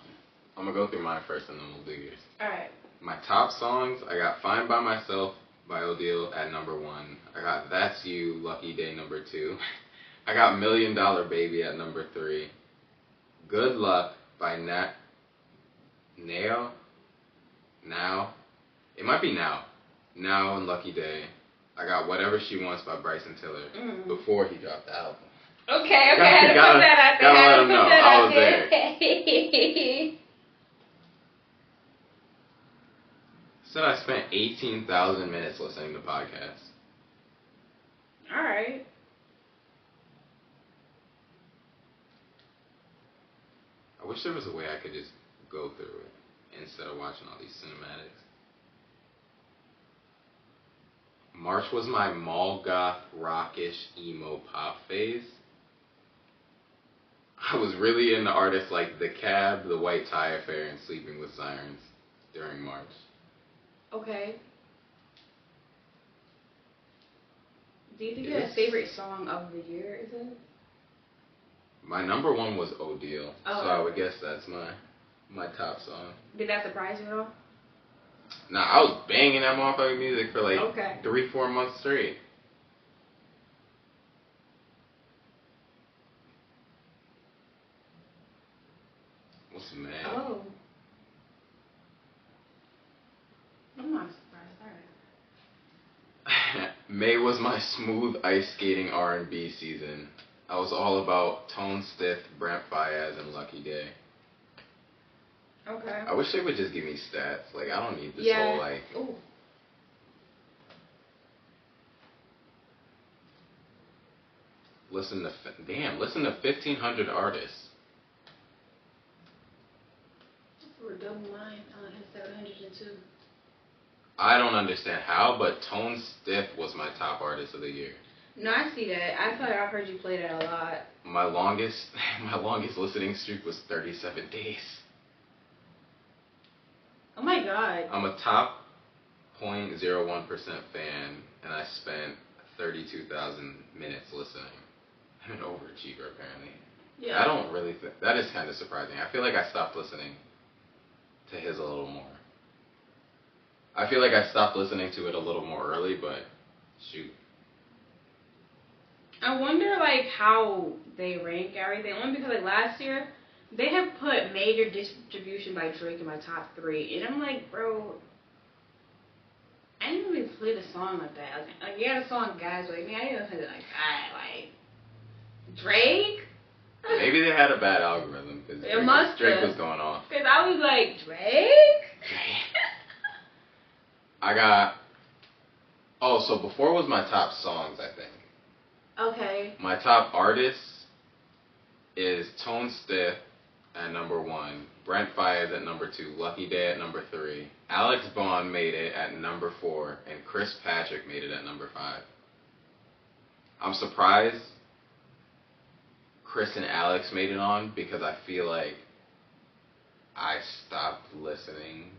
I'm gonna go through mine first and then we'll do yours. Alright. My top songs, I got Fine by Myself by Odile at number 1. I got That's You, Lucky Day number 2. I got $1 Million Baby at number 3. Good Luck by Now. It might be Now and Lucky Day. I got Whatever She Wants by Bryson Tiller before he dropped the album. Okay, I had to put that out there. Gotta let him know. I was there. Said I spent 18,000 minutes listening to podcasts. Alright. I wish there was a way I could just go through it instead of watching all these cinematics. March was my mall goth, rockish, emo pop phase. I was really into artists like The Cab, The White Tie Affair, and Sleeping with Sirens during March. Okay. Do you think you have a favorite song of the year, is it? My number 1 was Odile, so I would guess that's my top song. Did that surprise you at all? Nah, I was banging that motherfucking music for like 3-4 months straight. What's mad? Oh. I'm not surprised. Alright. May was my smooth ice skating R&B season. I was all about Tone Stith, Brent Faiyaz, and Lucky Day. Okay. I wish they would just give me stats. Like, I don't need this whole, like... Ooh. Listen to 1,500 artists. For a double line, I only had 702. I don't understand how, but Tone Stith was my top artist of the year. No, I see that. I feel like I've heard you play that a lot. My longest listening streak was 37 days. Oh my god. I'm a top 0.01% fan, and I spent 32,000 minutes listening. I'm an overachiever, apparently. Yeah. I don't really think... That is kind of surprising. I feel like I stopped listening to his a little more. I feel like I stopped listening to it a little more early, but shoot. I wonder, like, how they rank everything. Only because, like, last year, they have put Major Distribution by Drake in my top 3. And I'm like, bro, I didn't even play the song like that. Like you had a song, Guys Like Me. I didn't even play it like that. Like, Drake? Maybe they had a bad algorithm, because It must Drake was going off. Because I was like, Drake? I got... Oh, so before was my top songs, I think. Okay. My top artist is Tone Stith at number 1. Brent Faiyaz at number 2. Lucky Day at number 3. Alex Vaughn made it at number 4. And Chris Patrick made it at number 5. I'm surprised Chris and Alex made it on because I feel like I stopped listening.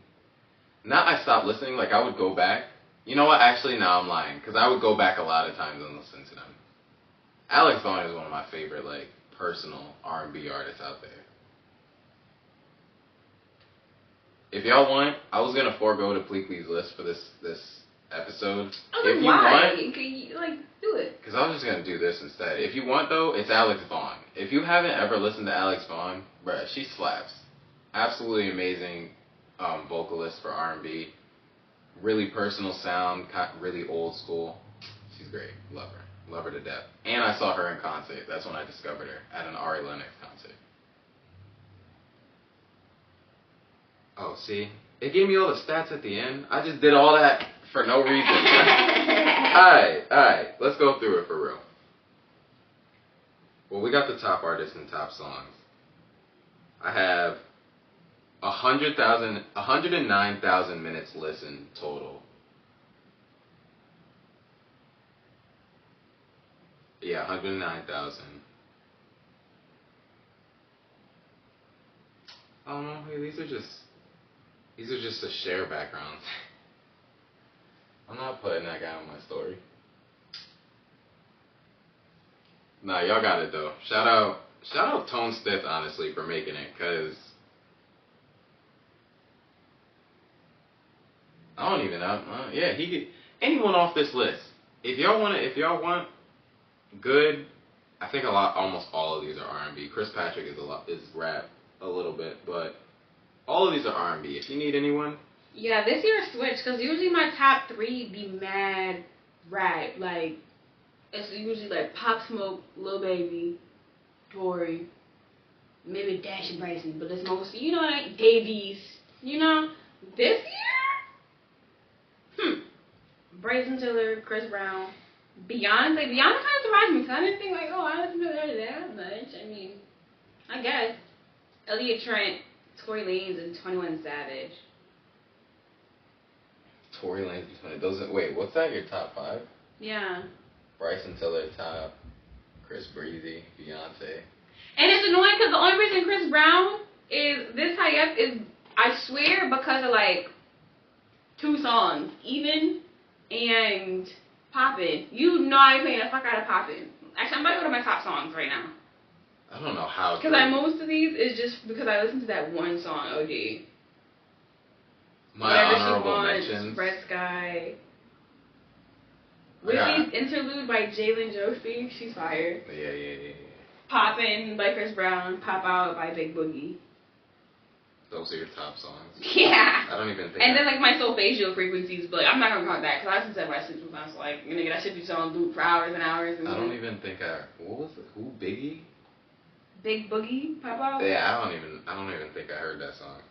Not I stopped listening, like I would go back. You know what? Actually, now I'm lying because I would go back a lot of times and listen to them. Alex Vaughn is one of my favorite, like, personal R&B artists out there. If y'all want, I was gonna forego the Please list for this episode. If you want, can you like do it? Because I was just gonna do this instead. If you want though, it's Alex Vaughn. If you haven't ever listened to Alex Vaughn, bruh, she slaps. Absolutely amazing vocalist for R&B. Really personal sound, really old school. She's great. Love her. Love her to death. And I saw her in concert. That's when I discovered her, at an Ari Lennox concert. Oh, see? It gave me all the stats at the end. I just did all that for no reason. Alright. Let's go through it for real. Well, we got the top artists and top songs. I have 109,000 minutes listened total. Yeah, 109,000. I don't know. Hey, these are just the share backgrounds. I'm not putting that guy on my story. Nah, y'all got it though. Shout out Tone Stith, honestly, for making it, cause I don't even know. Yeah, he could. Anyone off this list. If y'all want good, I think almost all of these are R&B. Chris Patrick is rap a little bit, but all of these are R&B. If you need anyone. Yeah, this year switched because usually my top 3 be mad rap. Like it's usually like Pop Smoke, Lil Baby, Tory, maybe Dash and Bryson, but it's mostly like Davies. This year. Bryson Tiller, Chris Brown, Beyonce. Beyonce kind of surprised me because I didn't think like, I listened to her that much. I mean, I guess. Elliot Trent, Tory Lanez, and 21 Savage. Tory Lanez, wait, what's that? Your top 5? Yeah. Bryson Tiller top, Chris Breezy, Beyonce. And it's annoying because the only reason Chris Brown is this high up is, I swear, because of like 2 songs, Even and Poppin'. I ain't playing the fuck out of Poppin'. Actually, I'm about to go to my top songs right now. I don't know how. Because most of these is just because I listened to that one song, OD. My Whatever honorable She Wants, mentions. Red Sky. Whitney's Interlude by Jalen Josie. She's fired. Yeah. Poppin' by Chris Brown. Pop Out by Big Boogie. Those are your top songs? Yeah. I don't even think. And then like my solfeggio frequencies, but I'm not gonna count that because I listen to that when I sleep sometimes. So like, nigga, that shit be on loop for hours and hours. And I don't even think what was it? Who? Biggie? Big Boogie? Pop Out? Yeah, I don't even think I heard that song.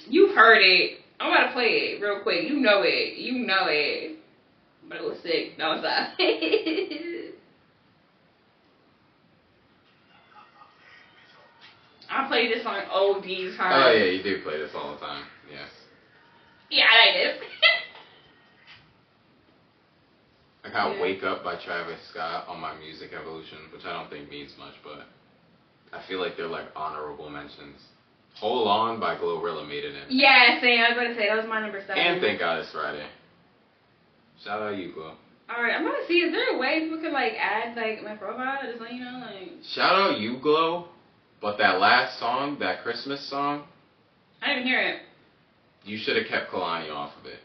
You've heard it. I'm about to play it real quick. You know it. But it was sick. No, it's not. I play this song OD times. Oh yeah, you do play this all the time. Yes. Yeah, I like this. I got Wake Up by Travis Scott on my Music Evolution, which I don't think means much, but I feel like they're like honorable mentions. Hold On by Glorilla made it in. Yeah, same. I was going to say, that was my number 7. And Thank God It's Friday. Shout out you, Glo. Alright, I'm going to see, is there a way people could like add like my profile? Just let you know, like. Shout out you, Glo. But that last song, that Christmas song. I didn't even hear it. You should have kept Kalani off of it.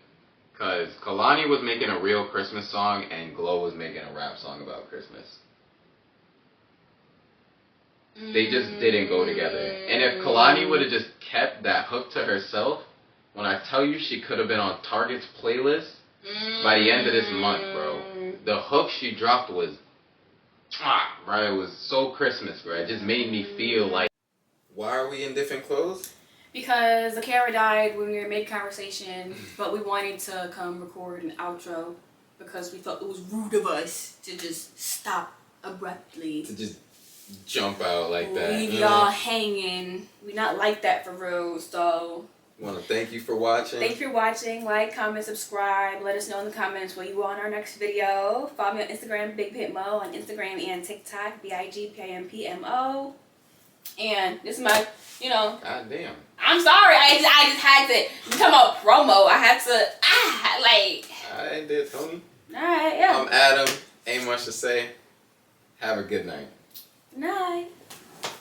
Because Kalani was making a real Christmas song and Glo was making a rap song about Christmas. They just didn't go together. And if Kalani would have just kept that hook to herself, when I tell you she could have been on Target's playlist by the end of this month, bro. The hook she dropped was, right, it was so Christmas, bro. It just made me feel like Why are we in different clothes? Because the camera died when we were mid-conversation, but we wanted to come record an outro because we thought it was rude of us to just stop abruptly. To just jump out like that. Leave y'all hanging. We not like that for real, so... Want to thank you for watching. Thanks for watching. Like, comment, subscribe. Let us know in the comments what you want on our next video. Follow me on Instagram, Big Pit Mo, on Instagram and TikTok, BIGPIMPMO. And this is my, God damn. I'm sorry. I just had to come about promo. I had to, I did, Tony. Alright, yeah. I'm Adam. Ain't much to say. Have a good night. Good night.